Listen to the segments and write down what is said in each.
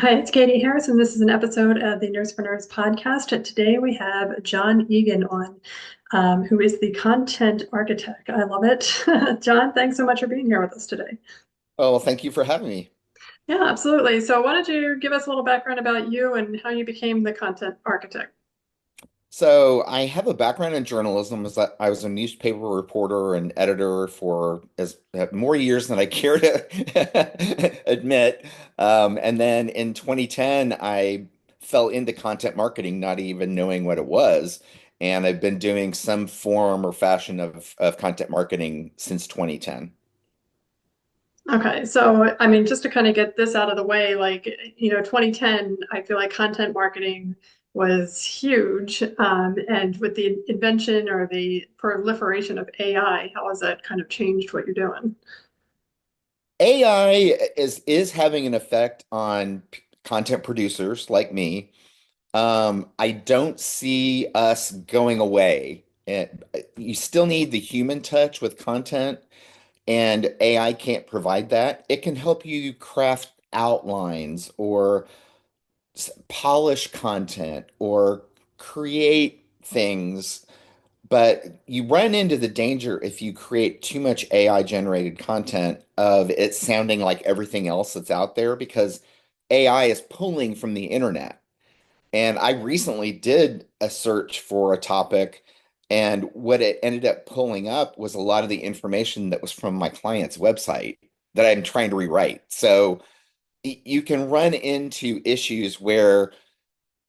Hi, it's Catie Harris, and this is an episode of the NursePreneurs Podcast. And today we have John Egan on, who is the content architect. I love it. John, thanks so much for being here with us today. Oh, well, thank you for having me. Yeah, absolutely. So, why don't you give us a little background about you and how you became the content architect? So, I have a background in journalism as I was a newspaper reporter and editor for as more years than I care to admit. And then in 2010, I fell into content marketing, not even knowing what it was. And I've been doing some form or fashion of content marketing since 2010. Okay, so I mean, just to kind of get this out of the way, 2010, I feel like content marketing was huge. And with the invention or the proliferation of AI, how has that kind of changed what you're doing? AI is having an effect on content producers like me. I don't see us going away. And you still need the human touch with content, and AI can't provide that. It can help you craft outlines or polish content or create things, but you run into the danger if you create too much AI generated content of it sounding like everything else that's out there because AI is pulling from the internet. And I recently did a search for a topic, and what it ended up pulling up was a lot of the information that was from my client's website that I'm trying to rewrite. So you can run into issues where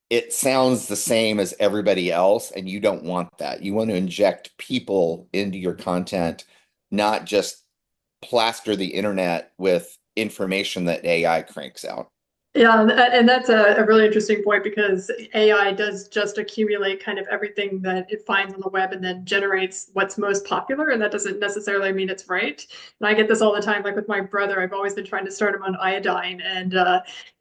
it sounds the same as everybody else, and you don't want that. You want to inject people into your content, not just plaster the internet with information that AI cranks out. Yeah, and that's a really interesting point because AI does just accumulate kind of everything that it finds on the web and then generates what's most popular, and that doesn't necessarily mean it's right. And I get this all the time, like with my brother. I've always been trying to start him on iodine, and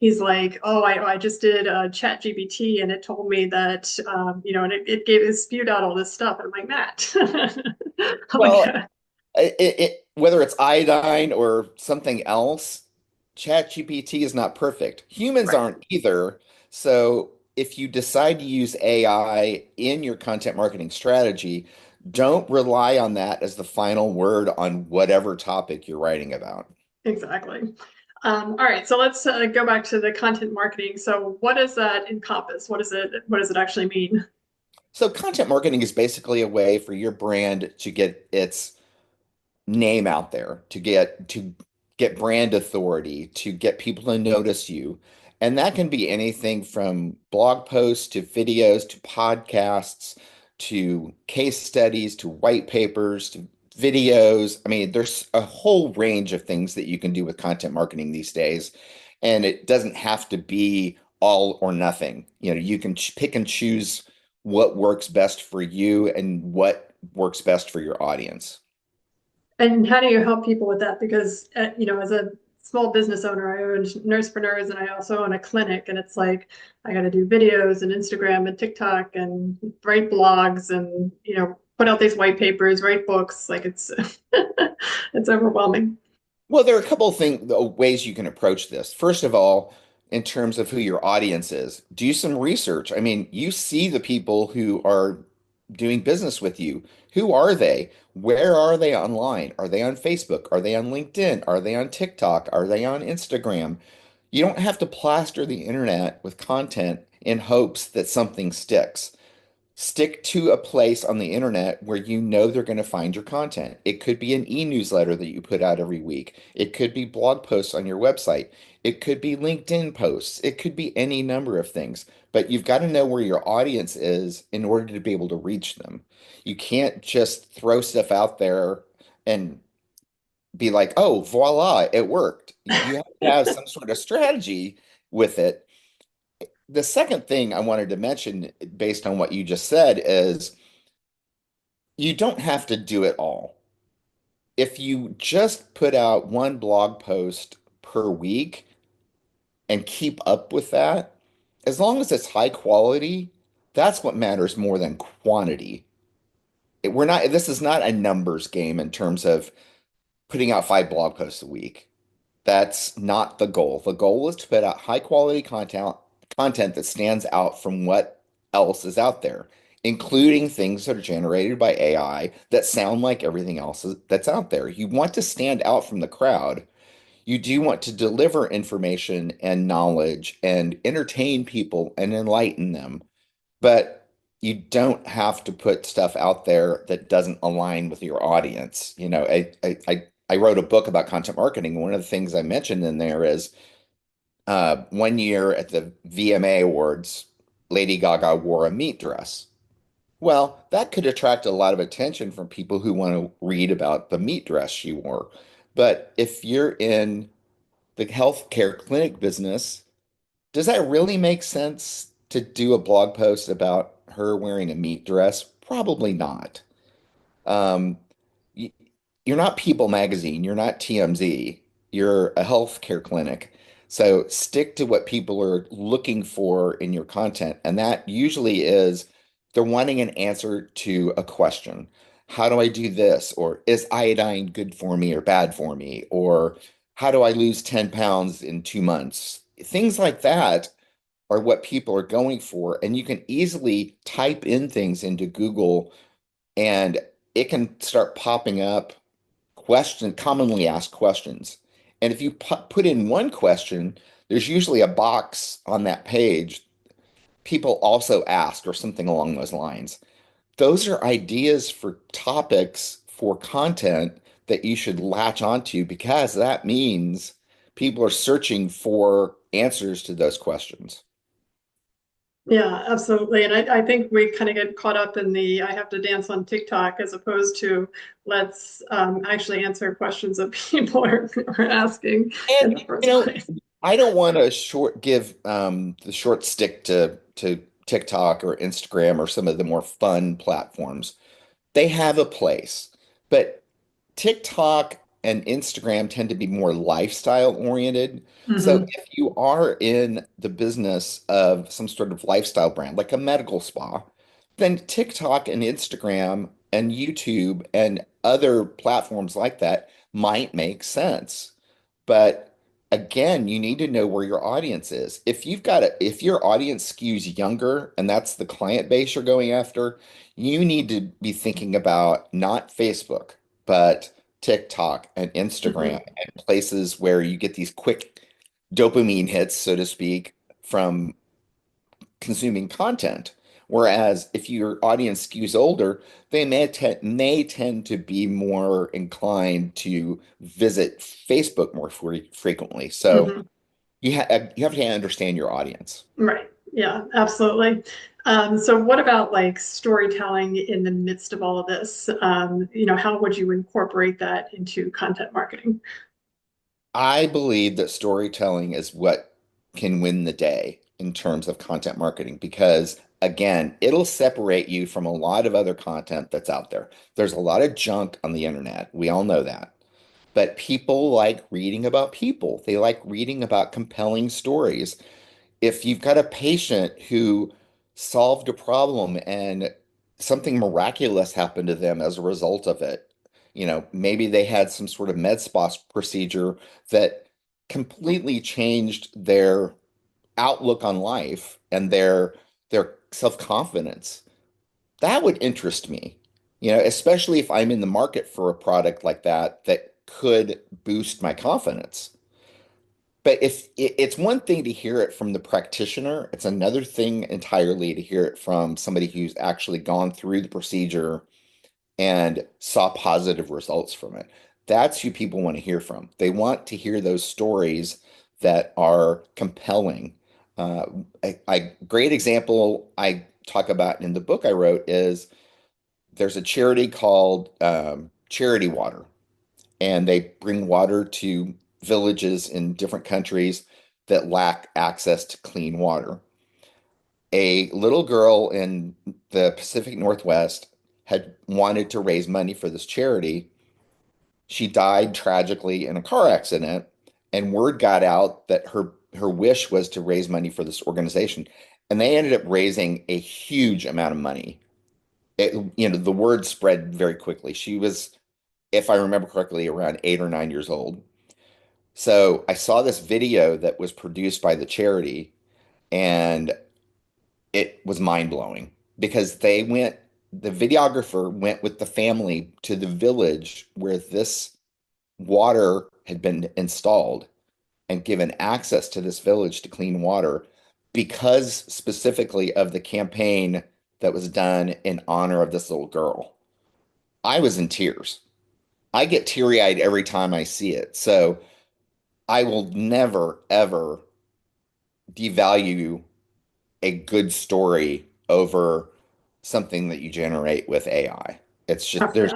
he's like, "Oh, I just did Chat GPT, and it told me that, and it gave it spewed out all this stuff." And I'm like, Matt, I'm like, Well, whether it's iodine or something else, ChatGPT is not perfect. Humans right. aren't either. So if you decide to use AI in your content marketing strategy, don't rely on that as the final word on whatever topic you're writing about. Exactly. All right, so let's go back to the content marketing. So, what does that encompass? What does it? What does it actually mean? So content marketing is basically a way for your brand to get its name out there, to get brand authority, to get people to notice you. And that can be anything from blog posts to videos to podcasts to case studies to white papers to videos. I mean, there's a whole range of things that you can do with content marketing these days. And it doesn't have to be all or nothing. You can pick and choose what works best for you and what works best for your audience. And how do you help people with that? Because, as a small business owner, I own NursePreneurs and I also own a clinic. And it's like, I got to do videos and Instagram and TikTok and write blogs and, put out these white papers, write books. Like it's overwhelming. Well, there are a couple of ways you can approach this. First of all, in terms of who your audience is, do some research. I mean, you see the people who are doing business with you. Who are they? Where are they online? Are they on Facebook? Are they on LinkedIn? Are they on TikTok? Are they on Instagram? You don't have to plaster the internet with content in hopes that something sticks. Stick to a place on the internet where you know they're going to find your content. It could be an e-newsletter that you put out every week. It could be blog posts on your website. It could be LinkedIn posts. It could be any number of things. But you've got to know where your audience is in order to be able to reach them. You can't just throw stuff out there and be like, oh, voila, it worked. You have to have some sort of strategy with it. The second thing I wanted to mention, based on what you just said, is you don't have to do it all. If you just put out one blog post per week and keep up with that, as long as it's high quality, that's what matters more than quantity. This is not a numbers game in terms of putting out 5 blog posts a week. That's not the goal. The goal is to put out high quality content that stands out from what else is out there, including things that are generated by AI that sound like everything else that's out there. You want to stand out from the crowd. You do want to deliver information and knowledge and entertain people and enlighten them, but you don't have to put stuff out there that doesn't align with your audience. I wrote a book about content marketing. One of the things I mentioned in there is one year at the VMA Awards, Lady Gaga wore a meat dress. Well, that could attract a lot of attention from people who want to read about the meat dress she wore. But if you're in the healthcare clinic business, does that really make sense to do a blog post about her wearing a meat dress? Probably not. Um, y- you're not People Magazine, you're not TMZ, you're a healthcare clinic. So stick to what people are looking for in your content. And that usually is they're wanting an answer to a question. How do I do this? Or is iodine good for me or bad for me? Or how do I lose 10 pounds in 2 months? Things like that are what people are going for. And you can easily type in things into Google and it can start popping up commonly asked questions. And if you put in one question, there's usually a box on that page people also ask or something along those lines. Those are ideas for topics for content that you should latch onto because that means people are searching for answers to those questions. Yeah, absolutely. And I think we kind of get caught up in the I have to dance on TikTok as opposed to let's actually answer questions that people are asking in And the first place. I don't want to give the short stick to TikTok or Instagram or some of the more fun platforms. They have a place, but TikTok and Instagram tend to be more lifestyle oriented. So Hmm. if you are in the business of some sort of lifestyle brand, like a medical spa, then TikTok and Instagram and YouTube and other platforms like that might make sense. But again, you need to know where your audience is. If your audience skews younger and that's the client base you're going after, you need to be thinking about not Facebook, but TikTok and Instagram Hmm. and places where you get these quick dopamine hits, so to speak, from consuming content. Whereas if your audience skews older, they may tend to be more inclined to visit Facebook more frequently. So Hmm. you have to understand your audience. Right. Yeah, absolutely. So what about like storytelling in the midst of all of this? How would you incorporate that into content marketing? I believe that storytelling is what can win the day in terms of content marketing because, again, it'll separate you from a lot of other content that's out there. There's a lot of junk on the internet. We all know that. But people like reading about people, they like reading about compelling stories. If you've got a patient who solved a problem and something miraculous happened to them as a result of it, maybe they had some sort of med spa procedure that completely changed their outlook on life and their self-confidence. That would interest me, especially if I'm in the market for a product like that that could boost my confidence. But if it's one thing to hear it from the practitioner, it's another thing entirely to hear it from somebody who's actually gone through the procedure and saw positive results from it. That's who people want to hear from. They want to hear those stories that are compelling. Uh, a great example I talk about in the book I wrote is there's a charity called Charity Water and they bring water to villages in different countries that lack access to clean water. A little girl in the Pacific Northwest had wanted to raise money for this charity. She died tragically in a car accident, and word got out that her wish was to raise money for this organization. And they ended up raising a huge amount of money. The word spread very quickly. She was, if I remember correctly, around 8 or 9 years old. So I saw this video that was produced by the charity, and it was mind blowing because the videographer went with the family to the village where this water had been installed and given access to this village to clean water because specifically of the campaign that was done in honor of this little girl. I was in tears. I get teary-eyed every time I see it. So I will never, ever devalue a good story over something that you generate with AI. It's just Yeah.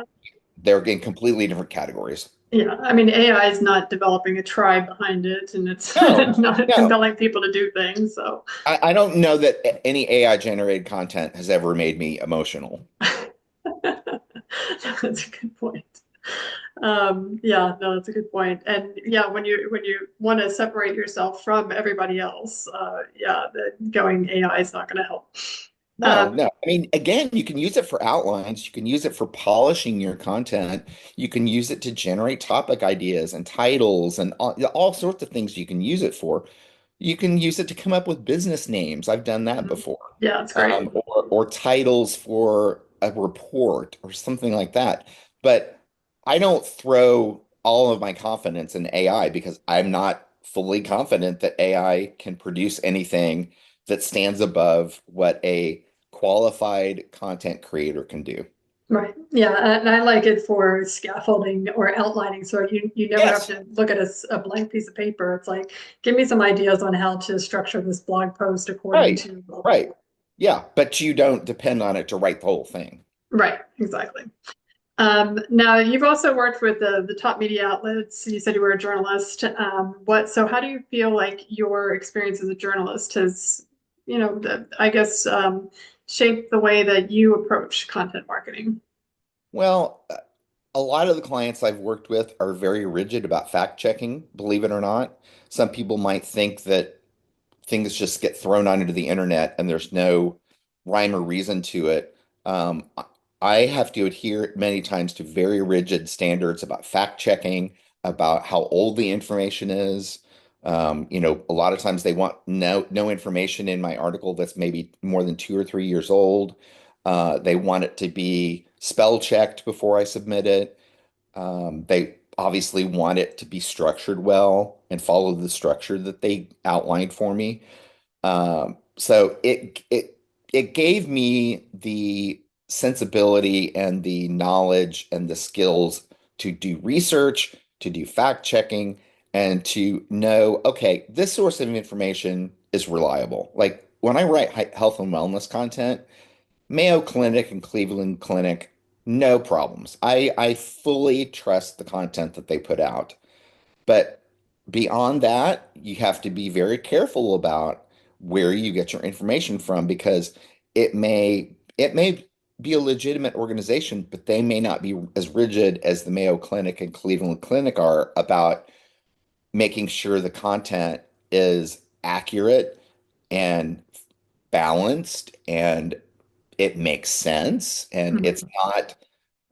they're in completely different categories. Yeah. I mean, AI is not developing a tribe behind it, and it's No, not no. compelling people to do things. So I don't know that any AI generated content has ever made me emotional. that's a good point. Yeah, no, that's a good point. And yeah, when you want to separate yourself from everybody else, yeah, going AI is not going to help. No, Um, no. I mean, again, you can use it for outlines. You can use it for polishing your content. You can use it to generate topic ideas and titles and all sorts of things you can use it for. You can use it to come up with business names. I've done that before. yeah, it's great. Or titles for a report or something like that. But I don't throw all of my confidence in AI because I'm not fully confident that AI can produce anything that stands above what a qualified content creator can do. Right. Yeah, and I like it for scaffolding or outlining. So you never have Yes, to look at a blank piece of paper. It's like, give me some ideas on how to structure this blog post according right, to blah, blah, right. blah. Yeah, but you don't depend on it to write the whole thing. Right, exactly. Now you've also worked with the top media outlets. You said you were a journalist. So how do you feel like your experience as a journalist has, I guess, shaped the way that you approach content marketing? Well, a lot of the clients I've worked with are very rigid about fact checking, believe it or not. Some people might think that things just get thrown onto the internet and there's no rhyme or reason to it. I have to adhere many times to very rigid standards about fact checking, about how old the information is. A lot of times they want no information in my article that's maybe more than 2 or 3 years old. They want it to be spell checked before I submit it. They obviously want it to be structured well and follow the structure that they outlined for me. So it gave me the sensibility and the knowledge and the skills to do research, to do fact checking, and to know, okay, this source of information is reliable. Like when I write health and wellness content, Mayo Clinic and Cleveland Clinic, no problems. I fully trust the content that they put out. But beyond that, you have to be very careful about where you get your information from because it may be a legitimate organization, but they may not be as rigid as the Mayo Clinic and Cleveland Clinic are about making sure the content is accurate and balanced and it makes sense and it's Mhm. not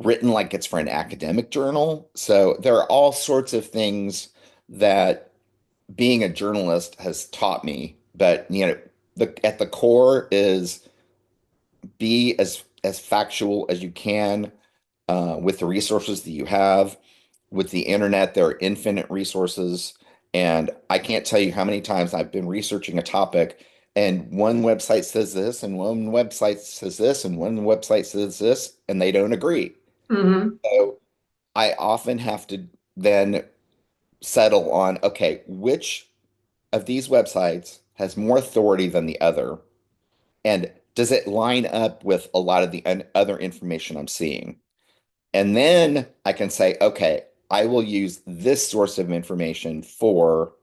written like it's for an academic journal. So there are all sorts of things that being a journalist has taught me. But at the core is be as factual as you can with the resources that you have. With the internet, there are infinite resources, and I can't tell you how many times I've been researching a topic, and one website says this, and one website says this, and one website says this, and they don't agree. Mhm. So I often have to then settle on, okay, which of these websites has more authority than the other? And does it line up with a lot of the other information I'm seeing? And then I can say, okay, I will use this source of information for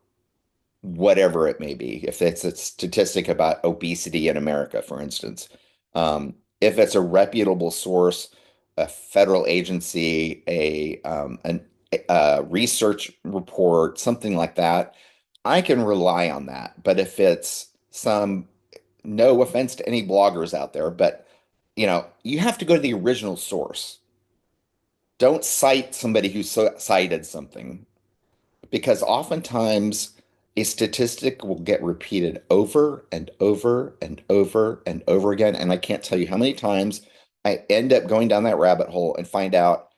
whatever it may be. If it's a statistic about obesity in America, for instance, if it's a reputable source, a federal agency, a research report, something like that, I can rely on that. But if it's some, no offense to any bloggers out there, but you have to go to the original source. Don't cite somebody who cited something because oftentimes a statistic will get repeated over and over and over and over again. And I can't tell you how many times I end up going down that rabbit hole and find out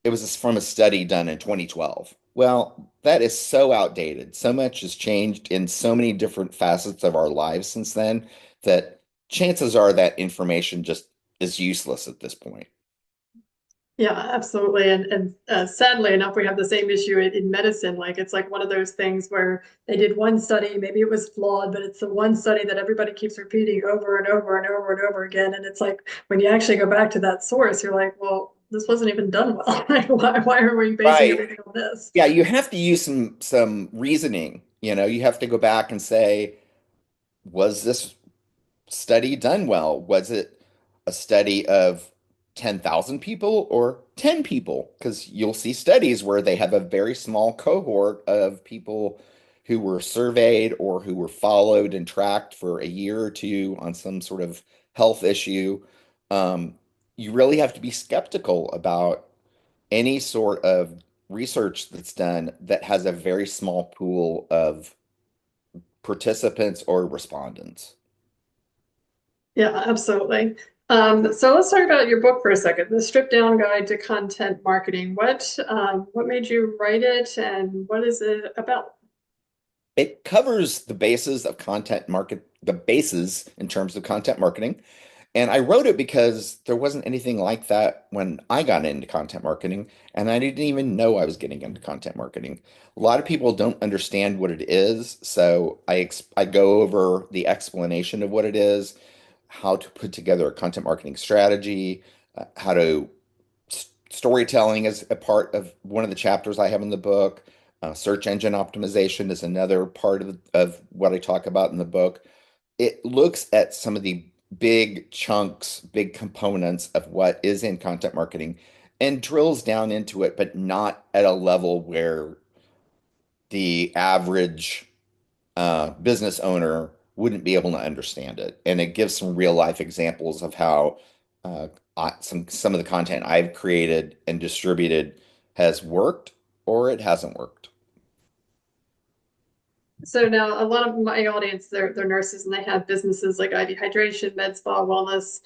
it was from a study done in 2012. Well, that is so outdated. So much has changed in so many different facets of our lives since then that chances are that information just is useless at this point. Yeah, absolutely. And sadly enough, we have the same issue in medicine. Like it's like one of those things where they did one study, maybe it was flawed, but it's the one study that everybody keeps repeating over and over and over and over again. And it's like when you actually go back to that source, you're like, well, this wasn't even done well. Like, why are we basing Right. everything on this? Yeah, you have to use some reasoning. You have to go back and say, was this study done well? Was it a study of 10,000 people or 10 people? Because you'll see studies where they have a very small cohort of people who were surveyed or who were followed and tracked for a year or two on some sort of health issue. Um, you really have to be skeptical about any sort of research that's done that has a very small pool of participants or respondents. Yeah, absolutely. So let's talk about your book for a second, The Stripped Down Guide to Content Marketing. What made you write it and what is it about? It covers the bases in terms of content marketing. And I wrote it because there wasn't anything like that when I got into content marketing, and I didn't even know I was getting into content marketing. A lot of people don't understand what it is, so I go over the explanation of what it is, how to put together a content marketing strategy, how to storytelling is a part of one of the chapters I have in the book. Search engine optimization is another part of what I talk about in the book. It looks at some of the big chunks, big components of what is in content marketing and drills down into it, but not at a level where the average business owner wouldn't be able to understand it. And it gives some real life examples of how some of the content I've created and distributed has worked or it hasn't worked. So now a lot of my audience, they're nurses and they have businesses like IV hydration, med spa, wellness.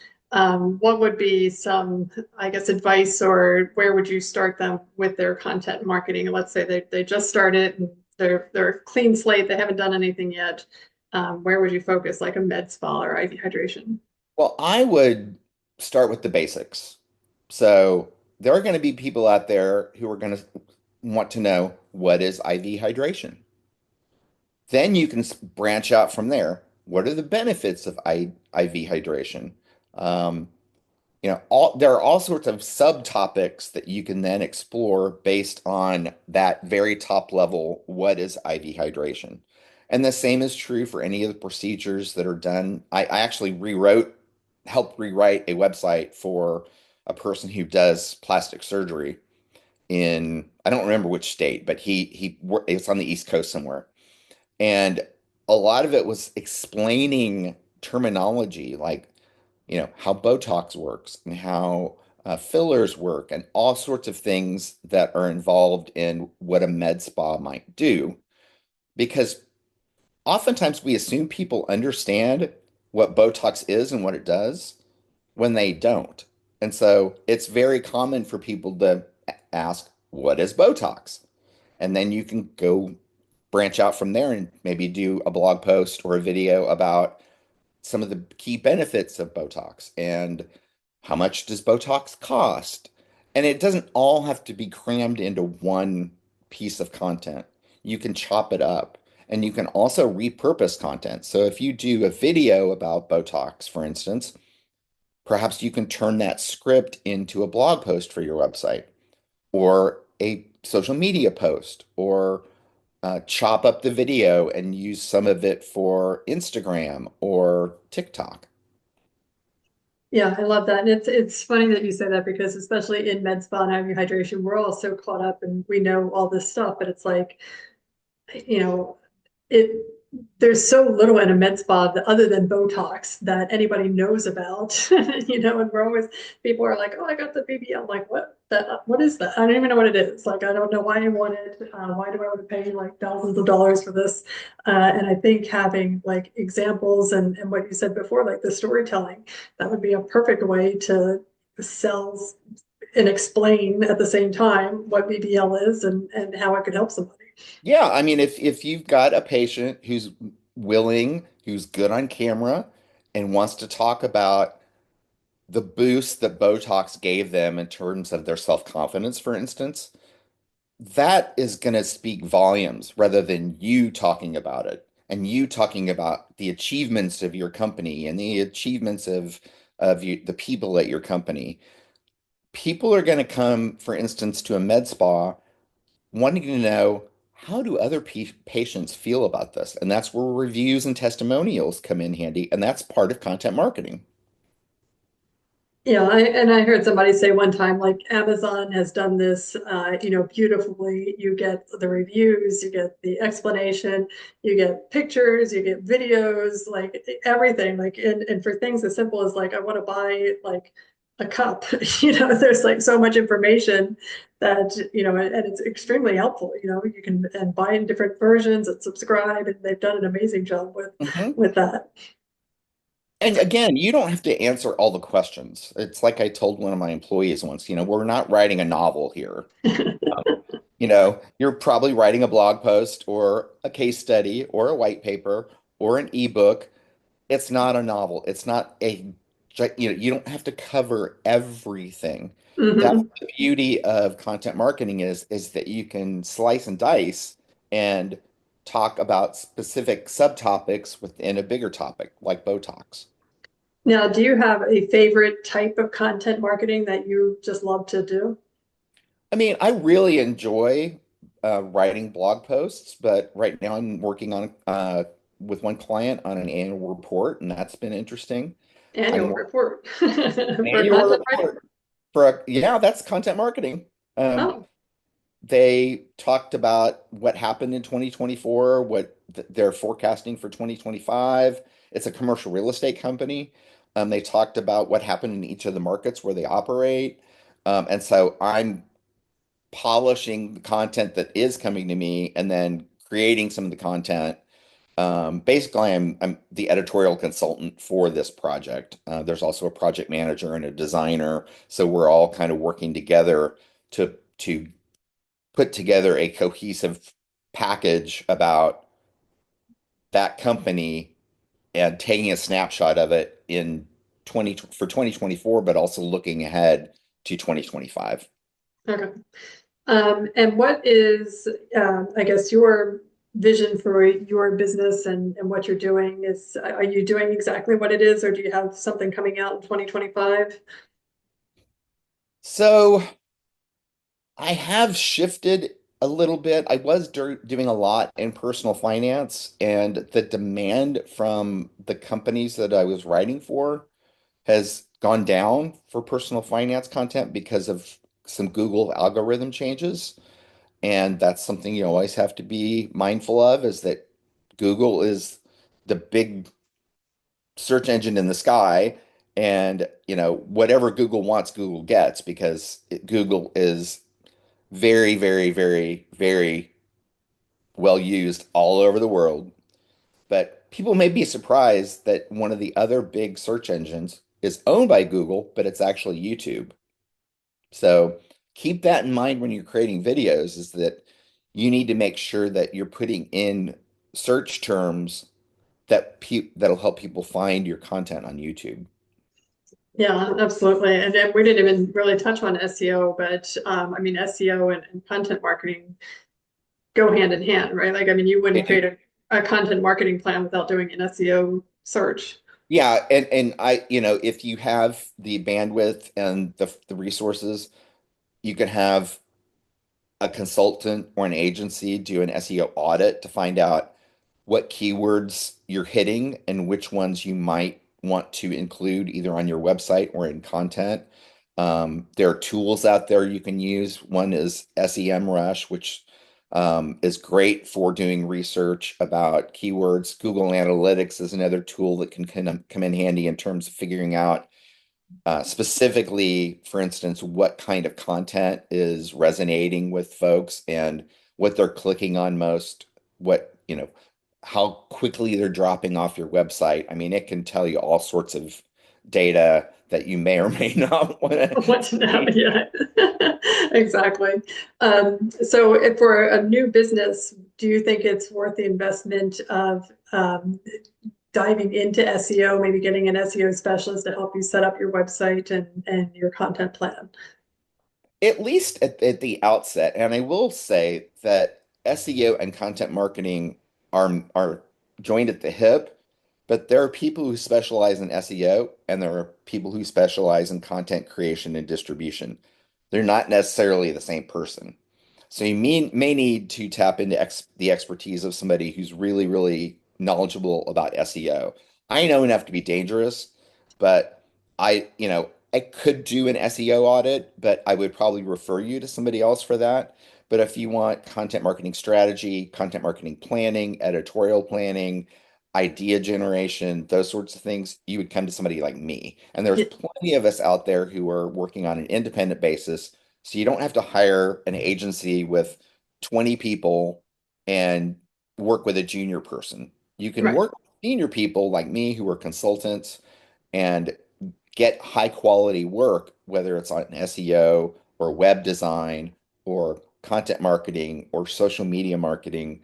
What would be some, I guess, advice or where would you start them with their content marketing? Let's say they just started and they're a clean slate, they haven't done anything yet. Where would you focus, like a med spa or IV hydration? Well, I would start with the basics. So there are going to be people out there who are going to want to know what is IV hydration. Then you can branch out from there. What are the benefits of IV hydration? Um, there are all sorts of subtopics that you can then explore based on that very top level. What is IV hydration? And the same is true for any of the procedures that are done. I actually helped rewrite a website for a person who does plastic surgery I don't remember which state, but it's on the East Coast somewhere. And a lot of it was explaining terminology like, how Botox works and how fillers work and all sorts of things that are involved in what a med spa might do. Because oftentimes we assume people understand what Botox is and what it does when they don't. And so it's very common for people to ask, what is Botox? And then you can go branch out from there and maybe do a blog post or a video about some of the key benefits of Botox and how much does Botox cost? And it doesn't all have to be crammed into one piece of content. You can chop it up and you can also repurpose content. So if you do a video about Botox, for instance, perhaps you can turn that script into a blog post for your website or a social media post or chop up the video and use some of it for Instagram or TikTok. Yeah, I love that. And it's funny that you say that because especially in med spa and IV hydration, we're all so caught up and we know all this stuff, but it's like, you know, it there's so little in a med spa that, other than Botox, that anybody knows about, and we're always, people are like, oh, I got the BBL. I'm like, what is that? I don't even know what it is. Like, I don't know why I want it. Why do I want to pay like thousands of dollars for this? And I think having like examples and what you said before, like the storytelling, that would be a perfect way to sell and explain at the same time what BBL is and how it could help somebody. Yeah, I mean, if you've got a patient who's willing, who's good on camera, and wants to talk about the boost that Botox gave them in terms of their self-confidence, for instance, that is going to speak volumes rather than you talking about it and you talking about the achievements of your company and the achievements of you, the people at your company. People are going to come, for instance, to a med spa wanting to know how do other patients feel about this? And that's where reviews and testimonials come in handy, and that's part of content marketing. Yeah, and I heard somebody say one time, like Amazon has done this, beautifully. You get the reviews, you get the explanation, you get pictures, you get videos, like everything. Like, and for things as simple as like, I want to buy like a cup, there's like so much information that, and it's extremely helpful. You can and buy in different versions and subscribe, and they've done an amazing job with Mhm. with that. And again, you don't have to answer all the questions. It's like I told one of my employees once, we're not writing a novel here. You're probably writing a blog post or a case study or a white paper or an ebook. It's not a novel. It's not you don't have to cover everything. That's Hmm. the beauty of content marketing is that you can slice and dice and talk about specific subtopics within a bigger topic like Botox. Now, do you have a favorite type of content marketing that you just love to do? I mean, I really enjoy writing blog posts, but right now I'm working on with one client on an annual report, and that's been interesting. I'm Annual working report on an for annual content writing? report for yeah, that's content marketing. Um, Oh, they talked about what happened in 2024, what they're forecasting for 2025. It's a commercial real estate company. They talked about what happened in each of the markets where they operate. And so I'm polishing the content that is coming to me and then creating some of the content. Basically, I'm the editorial consultant for this project. There's also a project manager and a designer, so we're all kind of working together to put together a cohesive package about that company and taking a snapshot of it in 20 for 2024, but also looking ahead to 2025. okay. And what is, I guess, your vision for your business and what you're doing is, are you doing exactly what it is, or do you have something coming out in 2025? So I have shifted a little bit. I was doing a lot in personal finance, and the demand from the companies that I was writing for has gone down for personal finance content because of some Google algorithm changes. And that's something you always have to be mindful of is that Google is the big search engine in the sky. And, whatever Google wants, Google gets because Google is very, very, very, very well used all over the world. But people may be surprised that one of the other big search engines is owned by Google, but it's actually YouTube. So keep that in mind when you're creating videos, is that you need to make sure that you're putting in search terms that'll help people find your content on YouTube. Yeah, absolutely. And then we didn't even really touch on SEO, but I mean, SEO and content marketing go hand in hand, right? Like, I mean, you They wouldn't do. create a content marketing plan without doing an SEO search. Yeah, and if you have the bandwidth and the resources, you can have a consultant or an agency do an SEO audit to find out what keywords you're hitting and which ones you might want to include either on your website or in content. There are tools out there you can use. One is SEMrush, which is great for doing research about keywords. Google Analytics is another tool that can kind of come in handy in terms of figuring out specifically, for instance, what kind of content is resonating with folks and what they're clicking on most, how quickly they're dropping off your website. I mean, it can tell you all sorts of data that you may or may not want to Want to know? see. Yeah, exactly. So if for a new business, do you think it's worth the investment of diving into SEO, maybe getting an SEO specialist to help you set up your website and your content plan? At least at the outset. And I will say that SEO and content marketing are joined at the hip, but there are people who specialize in SEO and there are people who specialize in content creation and distribution. They're not necessarily the same person. So you may need to tap into the expertise of somebody who's really, really knowledgeable about SEO. I know enough to be dangerous, but I could do an SEO audit, but I would probably refer you to somebody else for that. But if you want content marketing strategy, content marketing planning, editorial planning, idea generation, those sorts of things, you would come to somebody like me. And there's Yeah, plenty of us out there who are working on an independent basis. So you don't have to hire an agency with 20 people and work with a junior person. You can right. work with senior people like me who are consultants and get high quality work, whether it's on SEO or web design or content marketing or social media marketing.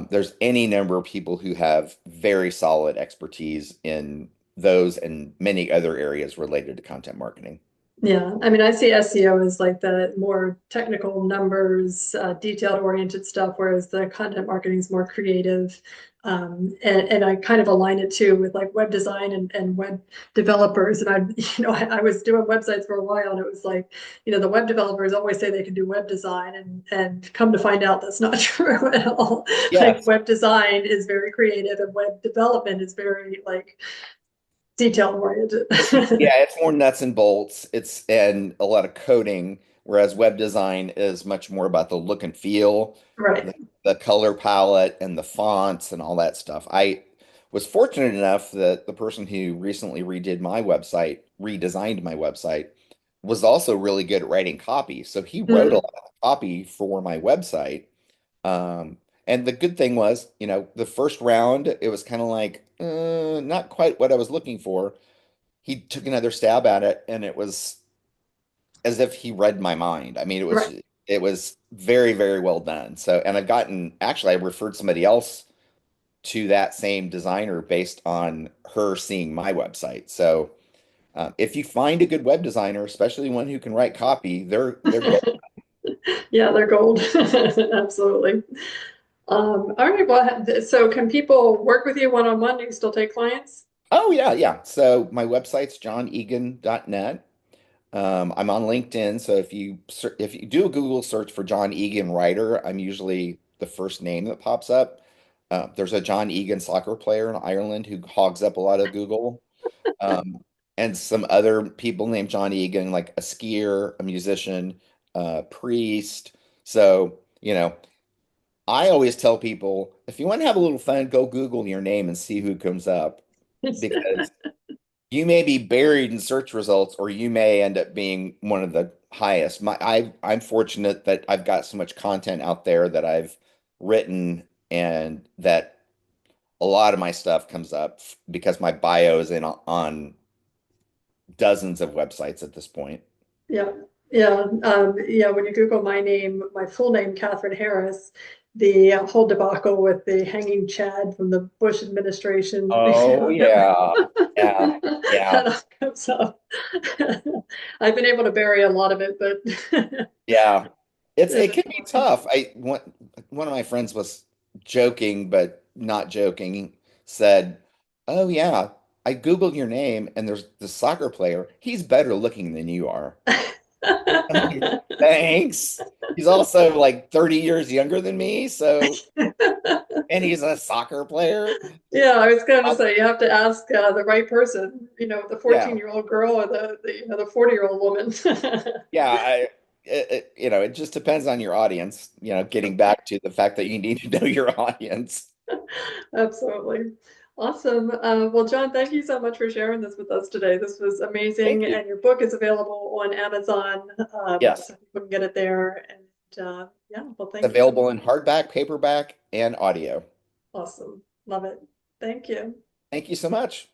There's any number of people who have very solid expertise in those and many other areas related to content marketing. Yeah, I mean, I see SEO as like the more technical numbers, detailed oriented stuff, whereas the content marketing is more creative. And I kind of align it too with like web design and web developers. And I was doing websites for a while and it was like, the web developers always say they can do web design and come to find out that's not true at all. Like Yes. web design is very creative and web development is very like detail oriented. Yeah, it's more nuts and bolts. It's and a lot of coding, whereas web design is much more about the look and feel, Right. the color palette and the fonts and all that stuff. I was fortunate enough that the person who recently redesigned my website, was also really good at writing copy. So he wrote a Mm, lot of copy for my website. And the good thing was, the first round, it was kind of like, not quite what I was looking for. He took another stab at it and it was as if he read my mind. I mean, right. it was very, very well done. So, and I referred somebody else to that same designer based on her seeing my website. So, if you find a good web designer, especially one who can write copy, they're good. Yeah, they're gold. Absolutely. All right. Well, so can people work with you one-on-one? Do you still take clients? Oh yeah, yeah. So my website's johnegan.net. I'm on LinkedIn, so if you do a Google search for John Egan writer, I'm usually the first name that pops up. There's a John Egan soccer player in Ireland who hogs up a lot of Google, um, and some other people named John Egan, like a skier, a musician, a priest. So, I always tell people if you want to have a little fun, go Google your name and see who comes up because you may be buried in search results, or you may end up being one of the highest. I'm fortunate that I've got so much content out there that I've written, and that a lot of my stuff comes up because my bio is in on dozens of websites at this point. Yeah. Yeah. Yeah. When you Google my name, my full name, Catherine Harris, the whole debacle with the hanging Chad from the Bush administration, Oh yeah, yeah, yeah, that all comes up. I've been able to bury a lot of it, but yeah. It can be eventually. tough. One of my friends was joking, but not joking. Said, "Oh yeah, I Googled your name, and there's the soccer player. He's better looking than you are." I'm like, thanks. He's also like 30 years younger than me, and he's a soccer player. Yeah, I was going to Uh, say you have to ask the right person, the yeah, 14-year-old girl or the 40-year-old woman. yeah. it just depends on your audience, getting back to the fact that you need to know your audience. Absolutely. Awesome. Well, John, thank you so much for sharing this with us today. This was Thank amazing, you. and your book is available on Amazon, Yes, so people can get it there. And yeah, well, it's thank you so much. available in hardback, paperback, and audio. Awesome. Love it. Thank you. Thank you so much.